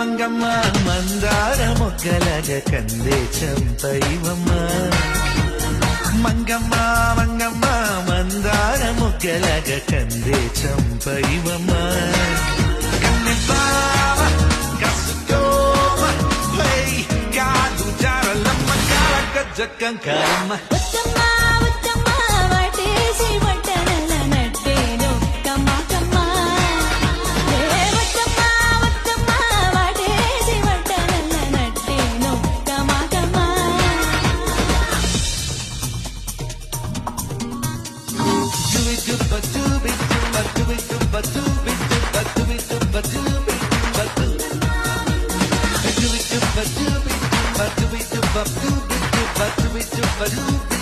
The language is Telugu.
మంగమ్మ మందార మొగ్గలగ కందే చంపైవమ్మ మంగమ్మ మంగమ్మ మందార మొగ్గలగ కందే చంపైవమ్మ కన్నెబావ కసుకోమ హై కాదు జారలమ్మ కాల గజ్జకంకారమ్మ Ba-doo-be-doo-ba-doo-be-doo-ba-doo-be-doo-ba-doo-be-doo-ba-doo-be-doo-ba-doo-be